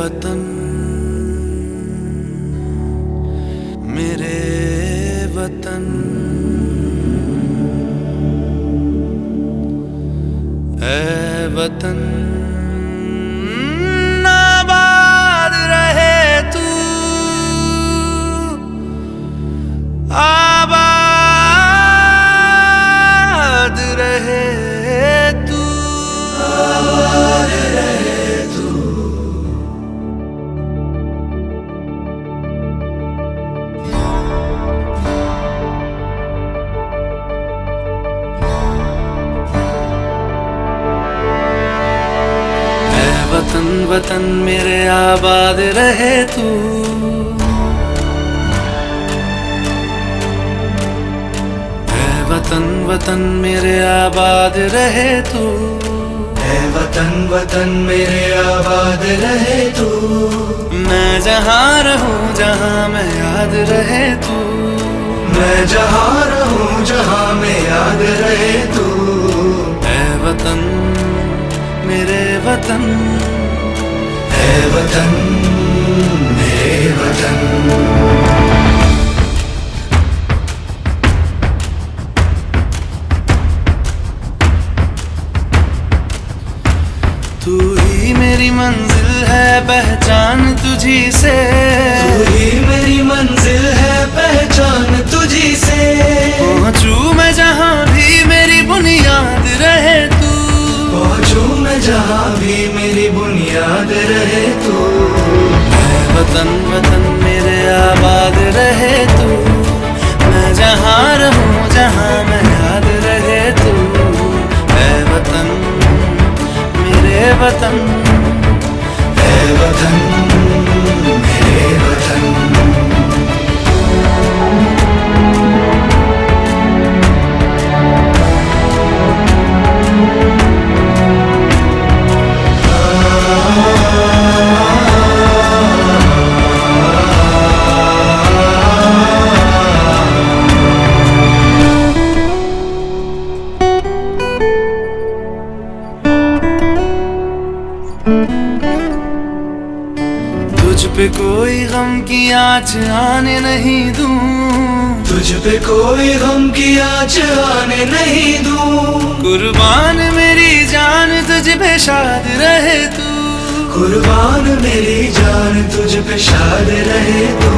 वतन मेरे वतन, ऐ वतन आबाद रहे तू, आबाद रहे तू, आबाद रहे तू। वतन वतन मेरे आबाद रहे तू, ऐ वतन वतन मेरे आबाद रहे तू, ऐ वतन वतन मेरे आबाद रहे तू। मैं जहाँ रहूं जहाँ मैं याद रहे तू, मैं जहाँ रहूं जहाँ मैं याद रहे तू। ऐ वतन मेरे वतन, ऐ वतन मेरे वतन। तू ही मेरी मंजिल है पहचान तुझी से, तू ही मेरी मंजिल है पहचान तुझी से। पहुँचूं मैं जहाँ भी मेरी बुनियाद रहे तू, पहुँचूं मैं जहाँ भी मेरी बुनियाद रहे तू। ऐ वतन वतन मेरे आबाद रहे तू, मैं जहाँ रहूं जहाँ मैं याद रहे तू। ऐ वतन मेरे वतन, ऐ वतन मेरे वतन। तुझ पे कोई गम की आँच आने नहीं दूं, तुझ पे कोई गम की आँच आने नहीं दूं। कुर्बान मेरी जान तुझ पे शाद रहे तू, कुर्बान मेरी जान तुझ पे शाद रहे तू।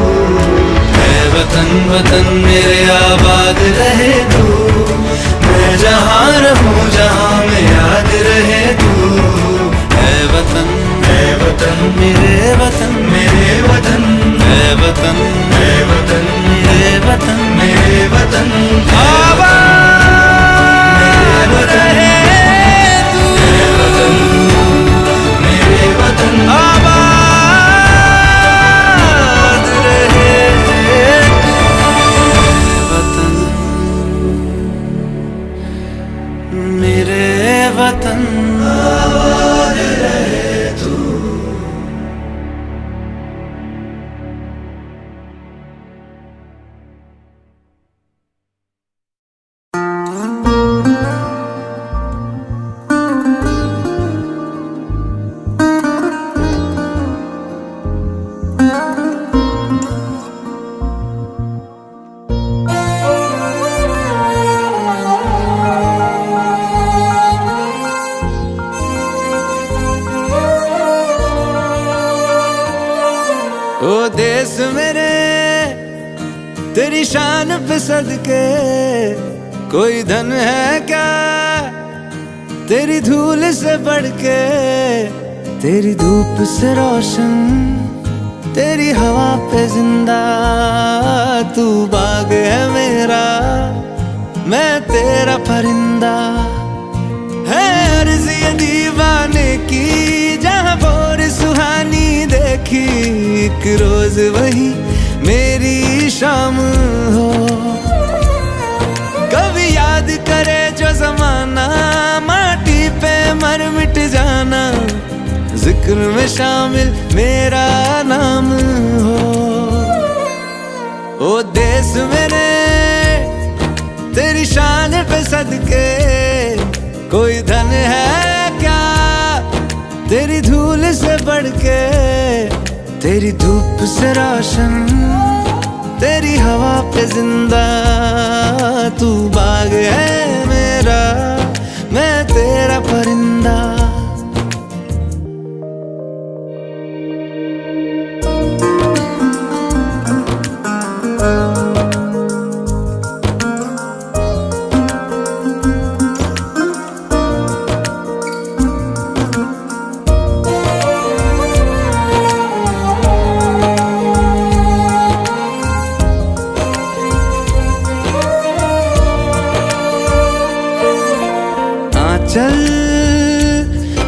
ऐ वतन वतन मेरे आबाद रहे तू, मैं जहाँ रहूं जहाँ मैं याद रहे तू। ऐ वतन मेरे वतन, मेरे वतन, ऐ वतन ऐ वतन मेरे वतन, मेरे वतन। आबाद रहे तू, मेरे वतन, आबाद रहे तू। वतन मेरे वतन, आबाद रहे तू। ओ देश मेरे तेरी शान पे सदके, कोई धन है क्या तेरी धूल से बढ़ के। तेरी धूप से रोशन, तेरी हवा पे जिंदा, तू बाग है मेरा मैं तेरा परिंदा। है अर्ज़ ये दीवाने की जहाँ बोर सुहानी देखी, एक रोज वही मेरी शाम हो। कभी याद करे जो जमाना, माटी पे मर मिट जाना, जिक्र में शामिल मेरा नाम हो। ओ देश मेरे तेरी शान पे सदके, कोई धन है क्या तेरी धूल से बढ़ के। तेरी धूप से रोशन, तेरी हवा पे जिंदा। तू बाग है मेरा, मैं तेरा परिंदा। चल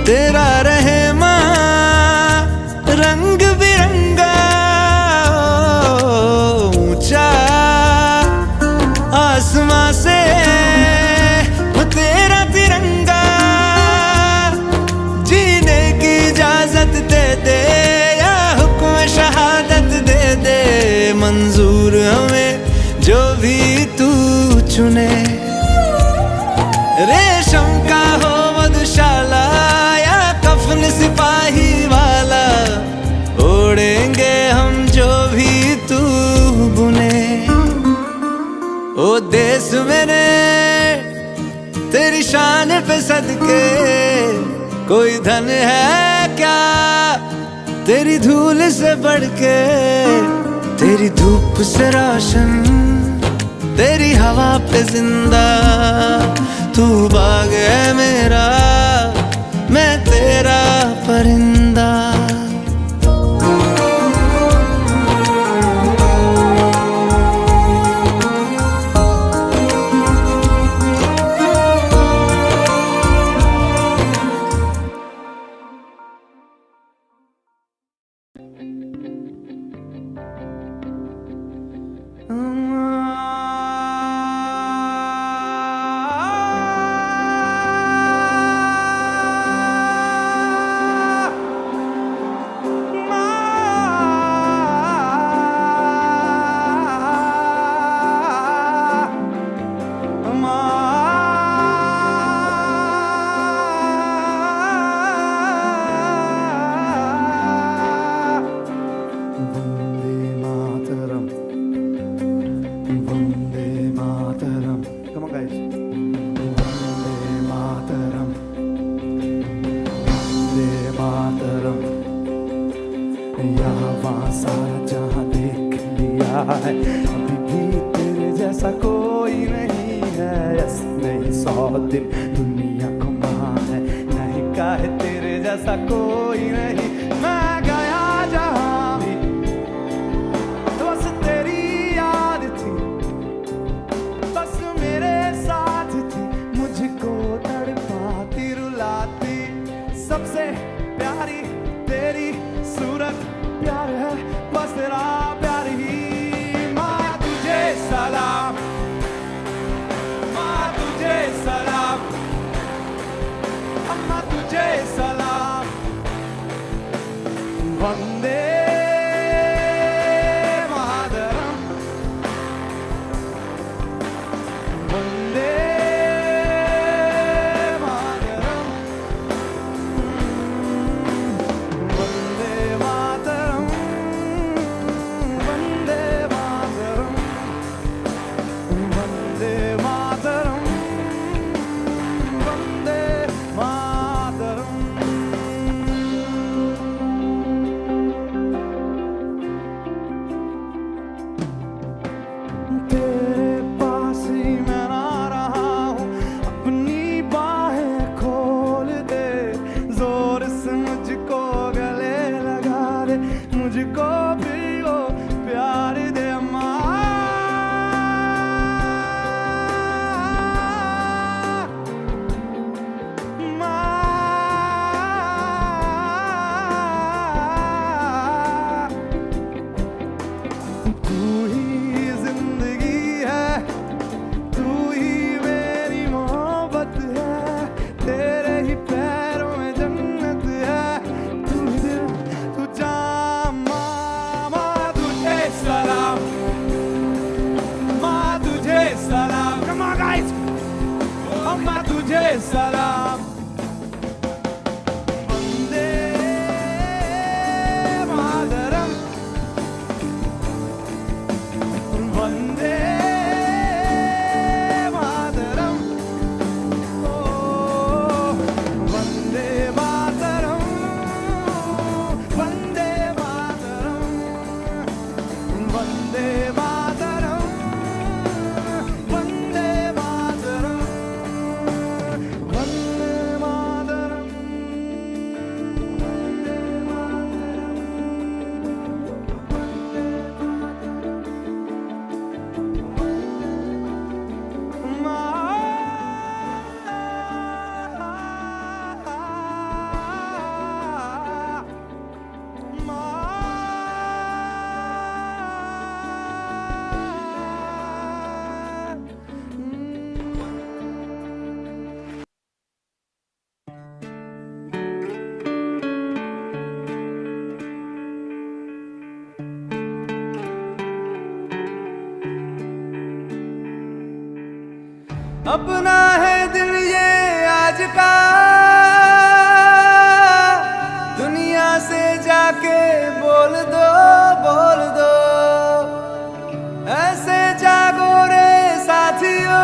तेरा रहे माँ रंग बिरंगा, ऊंचा आसमां से वो तेरा तिरंगा। जीने की इजाजत दे दे या हुक्म शहादत दे दे, मंजूर हमें जो भी तू चुने। रेशम का हो मधुशाला या कफन सिपाही वाला, ओढ़ेंगे हम जो भी तू बुने। ओ देश मेरे तेरी शान पे सदके, कोई धन है क्या तेरी धूल से बढ़ के। तेरी धूप से रोशन, तेरी हवा पे जिंदा। तू बाग है मेरा, मैं तेरा परिंदा। सारा जहां देख लिया है, अभी भी तेरे जैसा कोई नहीं है। यस नहीं 100 दिन दुनिया घुमा है, नहीं कहे तेरे जैसा कोई नहीं। मैं गया जहां भी बस तेरी याद थी, बस मेरे साथ थी, मुझको तड़पाती रुलाती। सबसे प्यारी तेरी सूरत प्यार है, बस तेरा प्यार ही। माँ तुझे सलाम, माँ तुझे सलाम, अम्मा तुझे सलाम। वंदे मातरम, वंदे मातरम, वंदे मातरम, वंदे मातरम, वंदे मातरम, वंदे मातरम। तेरे पास ही मैं ना रहा हूँ, अपनी बाहें खोल दे, जोर से मुझको गले लगा दे, मुझको भी वो प्यार दे। तू ही जिंदगी है, तू ही मेरी मोहब्बत है, तेरे ही पैरों में जन्नत है। तू ही दिल, तू जान। माँ तुझे सलाम, माँ तुझे सलाम। Come on guys, अम्मा तुझे सलाम। वंदे मातरम, अपना है दिल ये आज का, दुनिया से जाके बोल दो, बोल दो। ऐसे जागो रे साथियों,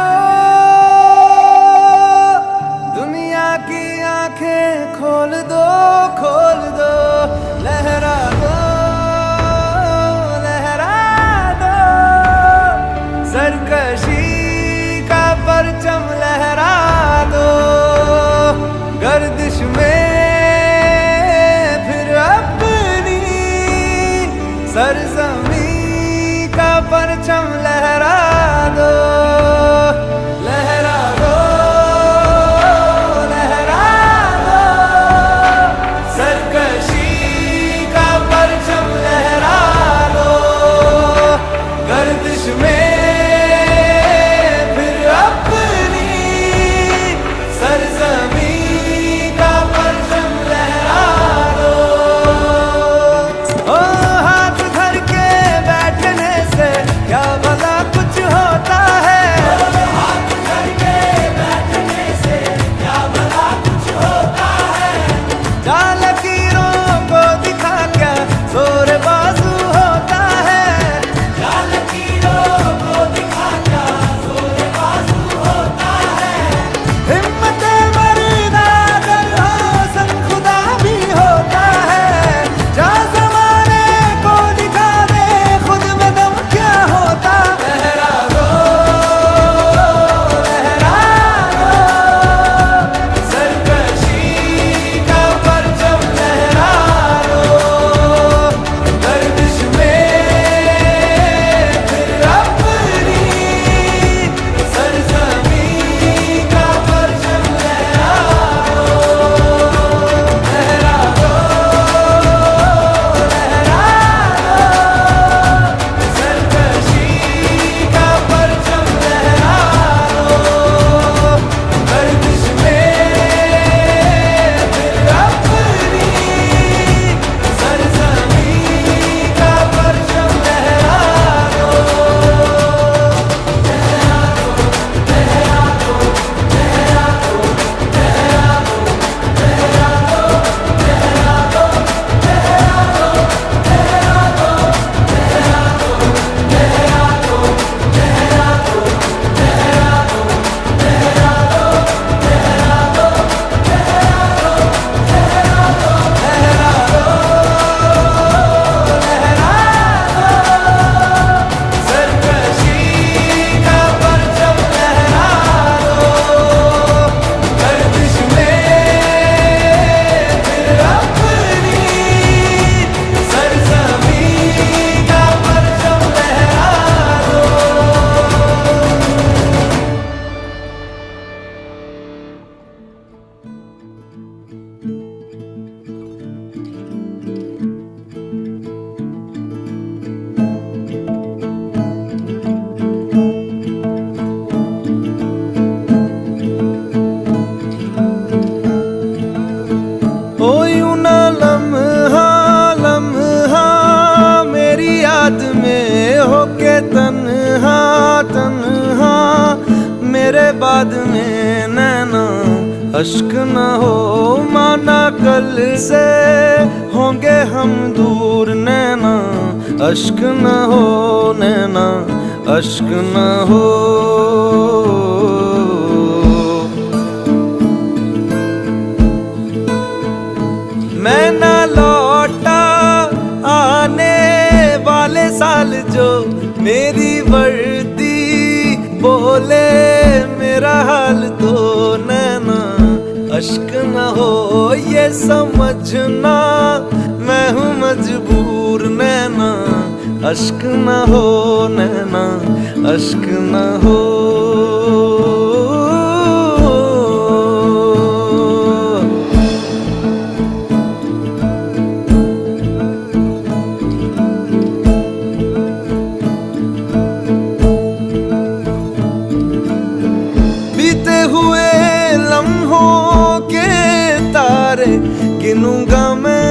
दुनिया की आंखें खोल दो, खोल दो। लहरा दो, लहरा दो, सरकशी का परचम लहरा दो। गर्दिश में फिर अपनी सरजमी का परचम लहरा दो। लहरा दो, लहरा दो, सरकशी का परचम लहरा दो। गर्दिश में फिर अपनी सरजमी का परचम लहरा दो। ओ हाथ धर के बैठने से क्या भला कुछ होता है। हाथ धर के बैठने से क्या भला कुछ होता है। जाल लकीरों को दिखा क्या जोर बाजू होता है। जाल लकीरों को दिखा क्या जोर बाजू होता है। हिम्मत मर्दा अगर हो संग खुदा भी होता है। जा ज़माने को दिखा दे खुद में दम क्या होता। लहरा दो, लहरा दो, सरकशी का परचम लहरा दो। गर्दिश में फिर अपनी सरजमी का परचम लहरा दो। लहरा दो, लहरा दो, सरकशी का परचम लहरा दो। गर्दिश में फिर अपनी सरजमी का परचम लहरा सरकशी का परचम लहरा दो। गर्दिश में फिर अपनी सरजमी का परचम लहरा ओ यूं ना लम्हा लम्हा मेरी याद में होके तन्हा तन्हा। मेरे बाद में नैना अश्क न हो माना कल से होंगे हम दूर। नैना अश्क न हो, नैना अश्क न हो। मैं ना लौटा आने वाले साल जो मेरी वर्दी बोले मेरा हाल तो। नैना अश्क न हो ये समझना मैं हूँ मजबूर। नैना अश्क न हो, नैना अश्क न हो। बीते हुए लम्हों के तारे गिनूंगा मैं।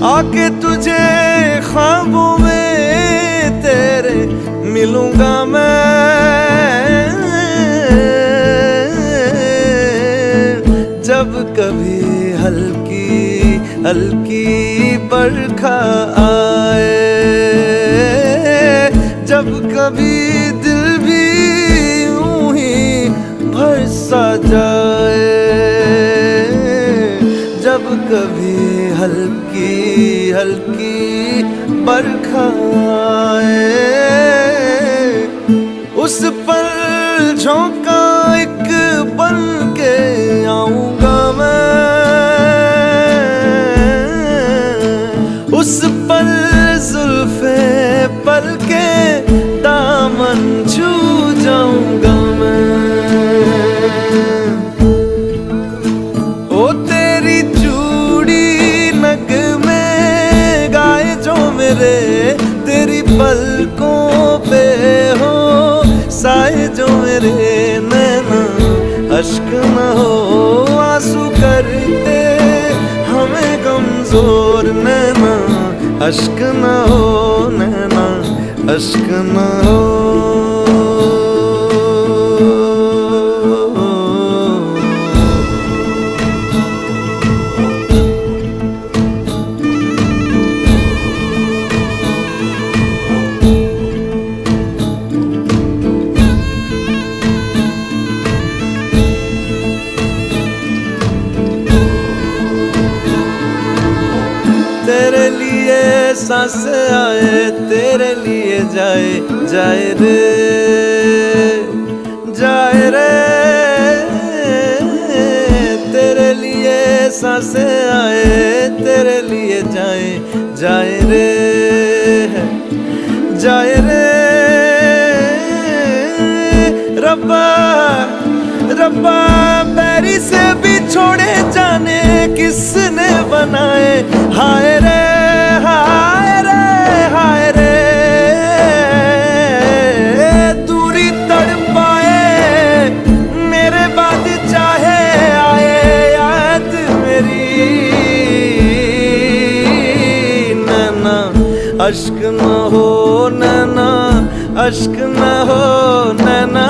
आके तुझे ख्वाबों में तेरे मिलूंगा मैं जब कभी हल्की हल्की बरखा आए, जब कभी दिल भी यूं ही भर सा जाए, जब कभी हल्की हल्की बरखा आए, उस पर झोंका एक बन के आऊंगा मैं, उस पर जुल्फे पल के दामन छू जाऊंगा मैं। ओ तेरी चूड़ी नग में गाए जो मेरे, तेरी पलकों पे हो साए जो मेरे नैना, अश्क न हो आंसू करते हमें कमजोर नैना, अश्क न हो नैना, अश्क न हो। तेरे लिए सांस आए, तेरे लिए जाए जाए रे, जाए रे, तेरे लिए सांस आए, तेरे लिए जाए जाए रे, जाए रे। रब्बा रब्बा बैरी से भी छोड़े जाने किसने बनाए, हाय रे हाय रे हाय रे, दूरी तड़पाए मेरे बाद चाहे आए याद मेरी, नैना अश्क न हो नैना, अश्क न हो नैना,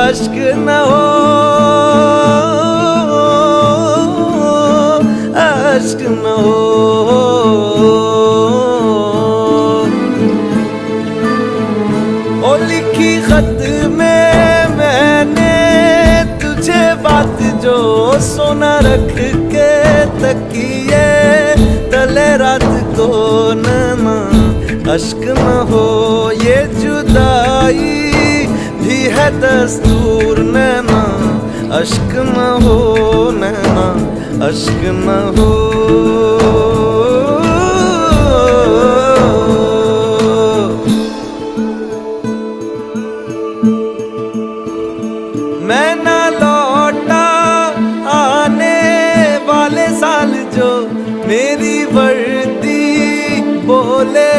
अश्क न हो, अश्क न हो। ओ लिखी खत में मैंने तुझे बात जो सोना रख के तकिए तले रात को नैना, अश्क न हो ये जुदाई भी है दस्तूर नैना, अश्क न हो नैना, अश्क न हो। मैं ना लौटा आने वाले साल जो मेरी वर्दी बोले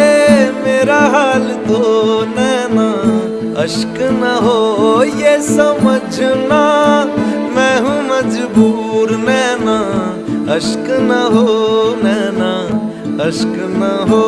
मेरा हाल तो नैना, अश्क न हो ये समझना मैं हूँ मजबूर नैना, अश्क न हो नैना, अश्क न हो।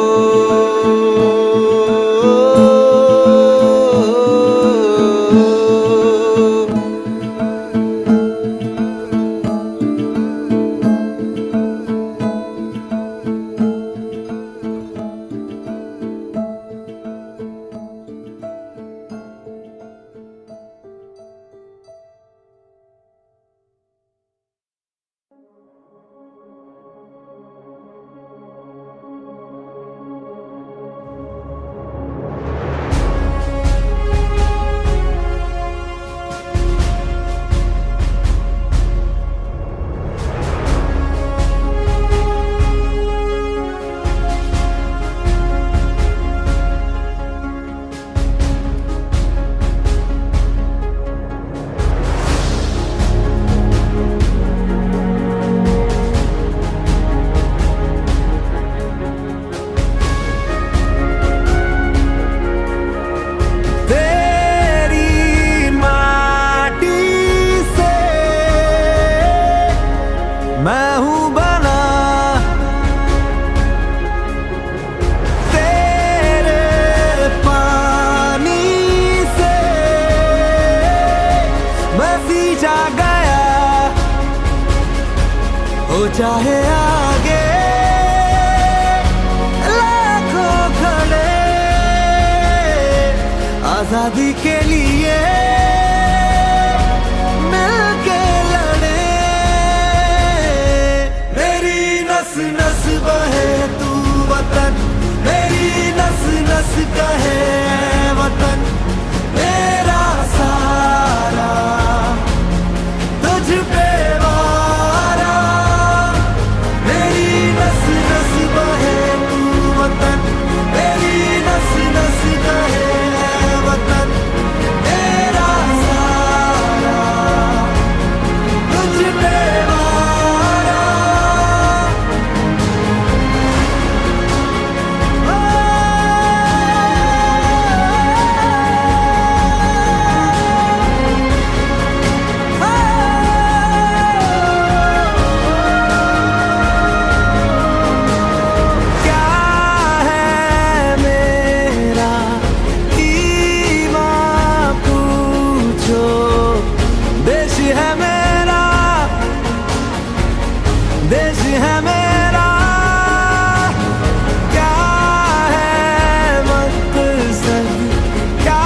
चाहे आगे लाखों खड़े, आजादी के लिए मिलके लड़े। मेरी नस नस बहे तू वतन, मेरी नस नस कहे वतन, मेरा सारा तुझ पे वारा। मेरी नस नस बहे तू वतन, मेरी नस नस कहे वतन, मेरा सारा तुझ पे वारा। क्या है मेरा ईमान पूछो, देश है मेरा, देश है मेरा। क्या है मकसद, क्या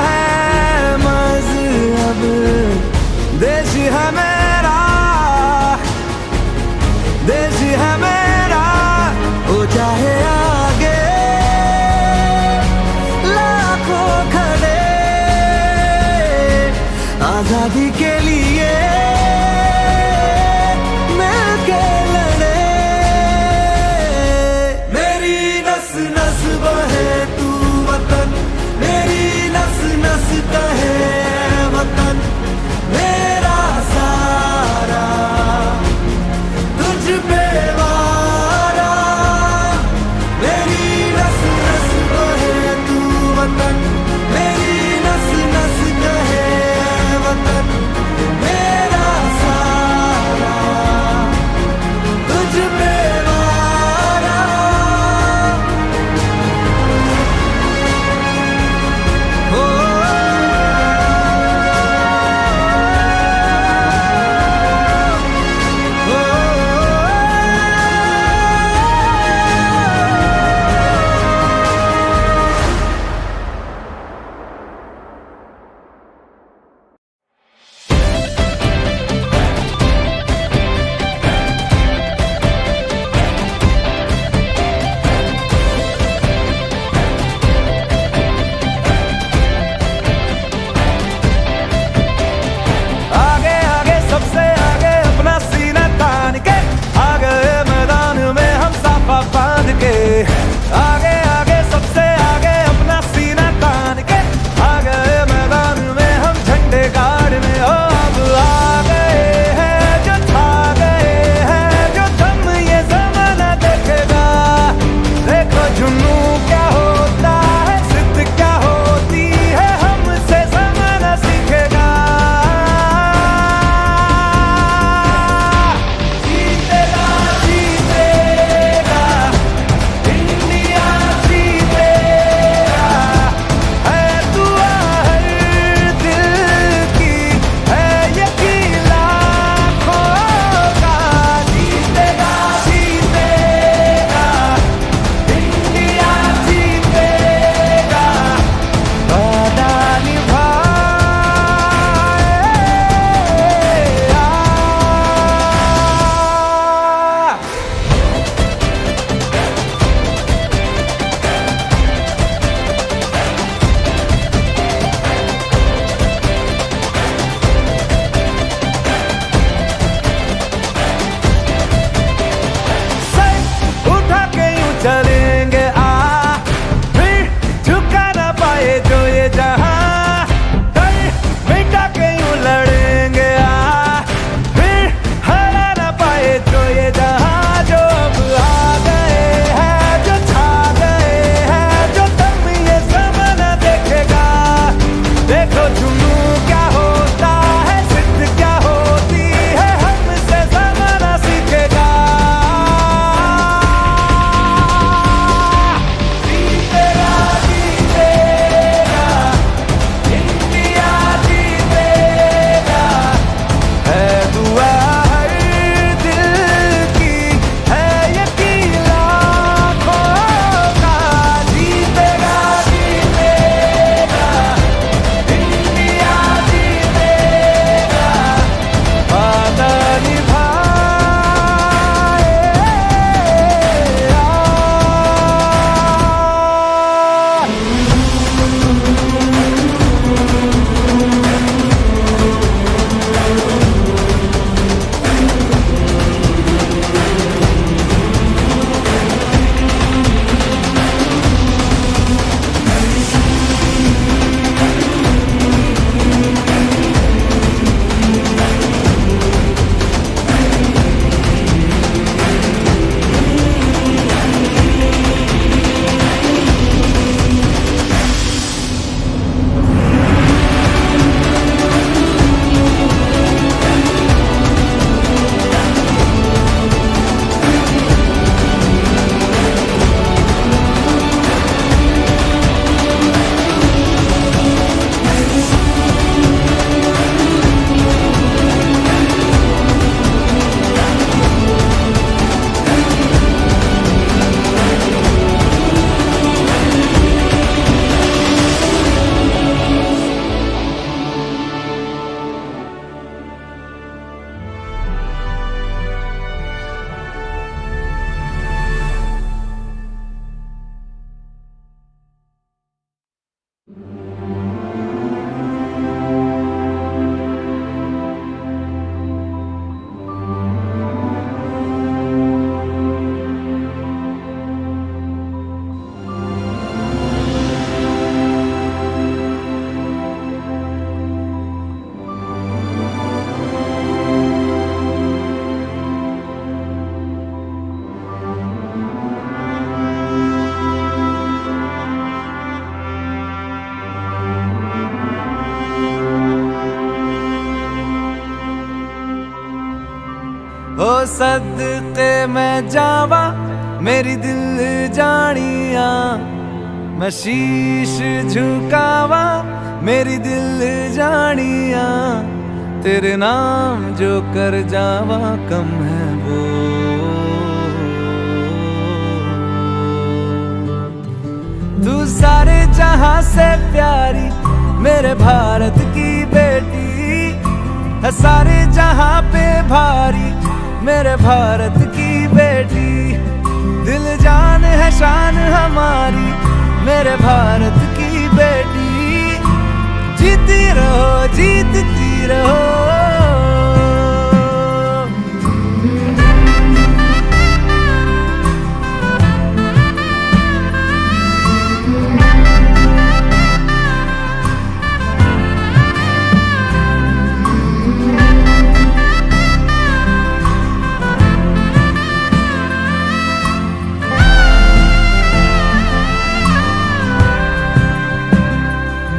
है मजहब, देश है मेरा, देश है मेरा। हो चाहे आगे लाखों खड़े, आजादी के लिए मिलके लड़े। मेरी नस नस बहे तू वतन, मेरी नस नस कहे वतन, मेरा सारा तुझ पे वारा। मेरी नस नस बहे तू वतन, मेरी नस नस कहे वतन, सदके मैं जावा मेरी दिल जानिया, मैं शीश झुकावा मेरी दिल जानिया, तेरे नाम जो कर जावा कम है वो। तू सारे जहां से प्यारी मेरे भारत की बेटी है, सारे जहां पे भारी मेरे भारत की बेटी, दिल जान है शान हमारी मेरे भारत की बेटी, जीती रहो जीतती रहो।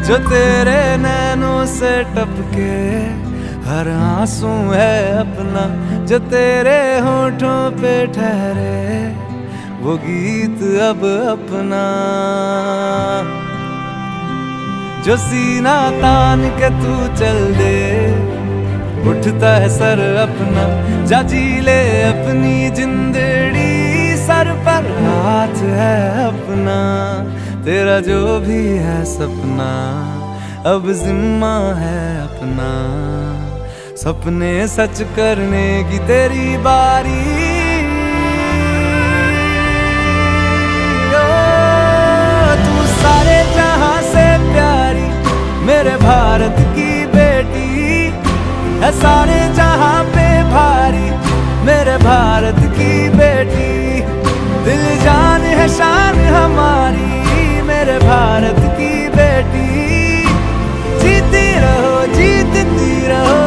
जो तेरे नैनों से टपके हर आंसू है अपना, जो तेरे होठों पे ठहरे वो गीत अब अपना, जो सीना तान के तू चल दे उठता है सर अपना, जा जी ले अपनी जिंदड़ी, सर पर हाथ है अपना, तेरा जो भी है सपना अब जिम्मा है अपना, सपने सच करने की तेरी बारी। ओ तू सारे जहां से प्यारी मेरे भारत की बेटी है, सारे जहां पे भारी मेरे भारत की बेटी, दिल जान है शान हमारी मेरे भारत की बेटी, जीती रहो जीतती रहो।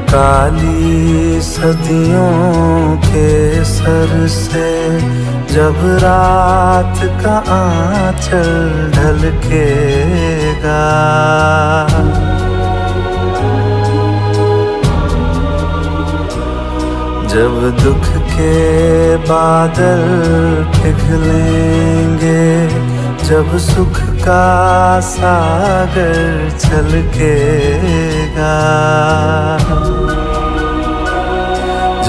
काली सदियों के सर से जब रात का आंचल ढलकेगा, जब दुख के बादल पिघलेंगे, जब सुख का सागर छलकेगा,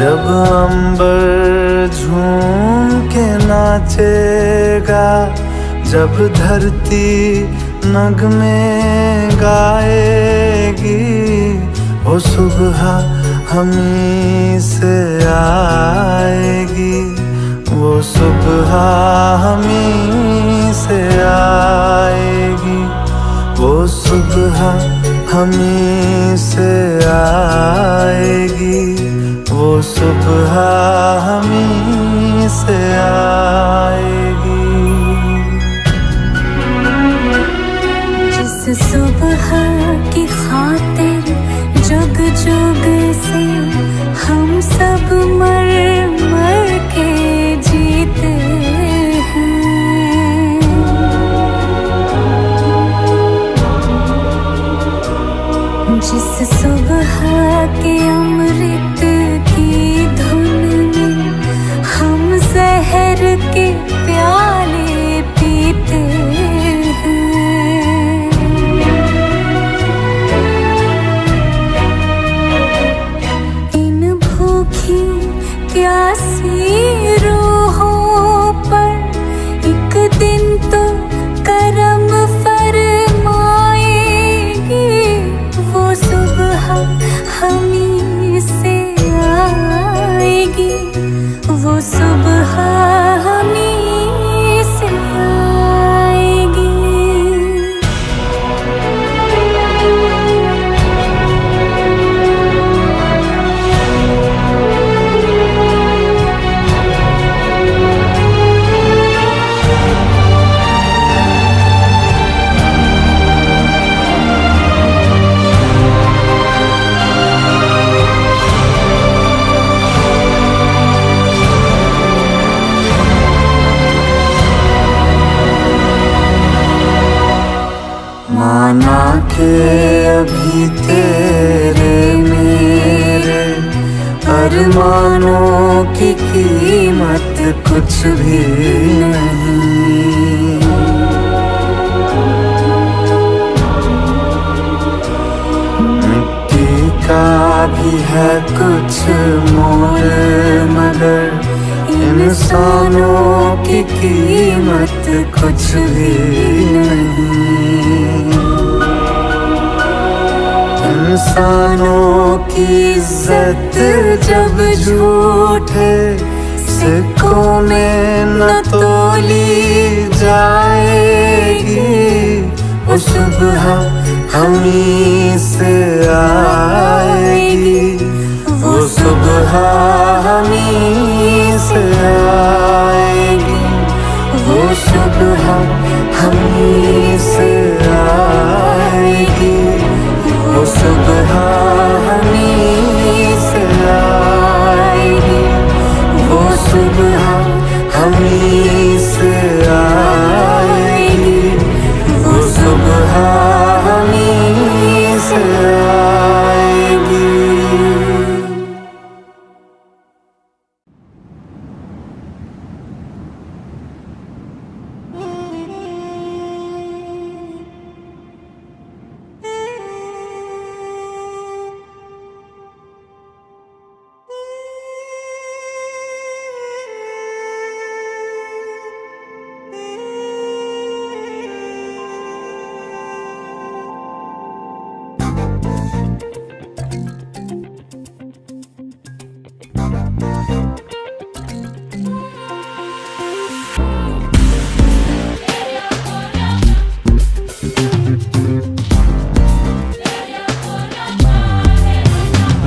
जब अंबर झूम के नाचेगा, जब धरती नगमे गाएगी, वो सुबह हमी से आएगी, वो सुबह हमी से आएगी, वो सुबह हमी से आएगी, वो सुबह हमी से आएगी। रोग से हम सब मर मर के जीते हैं। जिस सुबह के अमृत की धुन में हम जहर के प्याले पीते हैं। इन भूखी प्यासी रूहों पर एक दिन तो करम फरमाएगी। वो सुबह हमी से आएगी, वो सुबह हमी से आएगी। माना के अभी तेरे मेरे अरमानों की कीमत कुछ भी नहीं। मिट्टी का भी है कुछ मोल, मगर इंसानों की कीमत कुछ भी नहीं। इंसानों की इज्जत जब झूठे सिक्कों में न तोली जाएगी, वो सुबह हमी से आएगी, वो सुबह हमी से आएगी, वो सुबह हमी से आएगी, वो सुबह हमी से आएगी, वो सुबह हमी से आएगी, वो सुबह हमी से आएगी।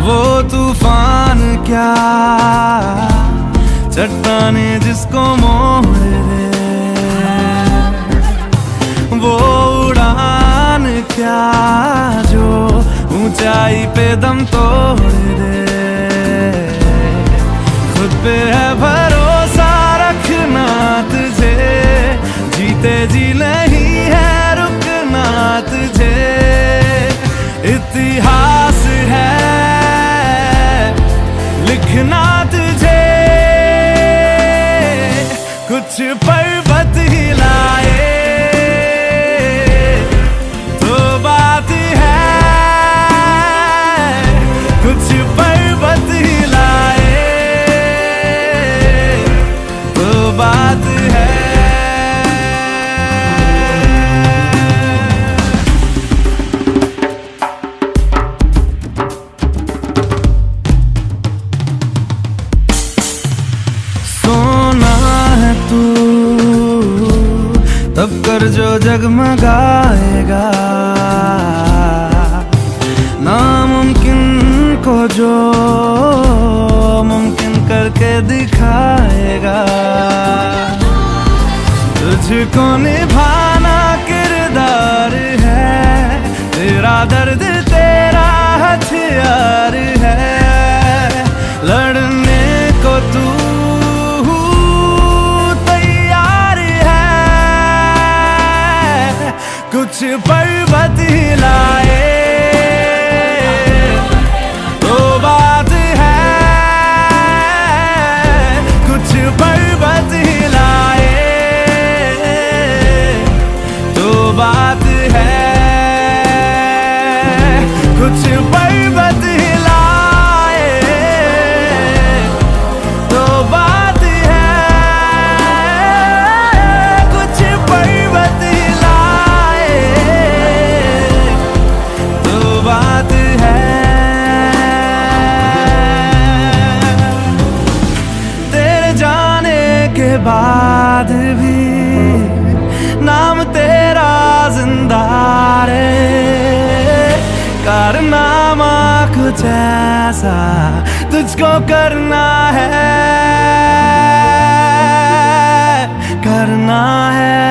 वो तूफान क्या चट्टाने जिसको मोड़ दे, वो उड़ान क्या जो ऊंचाई पे दम तोड़ दे। खुद पे है भरोसा रखना तुझे, जीते जी नहीं है रुकना तुझे। इतिहास है लिखना तुझे, कुछ पर्वत हिलाए तो बात है, कुछ पर्वत हिलाए तो बात है। तब कर जो जगमगाएगा, नामुमकिन को जो मुमकिन करके दिखाएगा। तुझको निभाना किरदार है, तेरा दर्द तेरा हथियार यार है, लड़ने को तू तैयार है। कुछ पर्वत हिलाए तो बात है, कुछ पर्वत हिलाए तो बात है, कुछ पर्वत हिलाए तो बात है, कुछ पर्वत हिलाए तो बात है। तेरे जाने के बाद भी नाम तेरा जिंदा रे, कारनामा कुछ ऐसा तुझको करना है, करना है।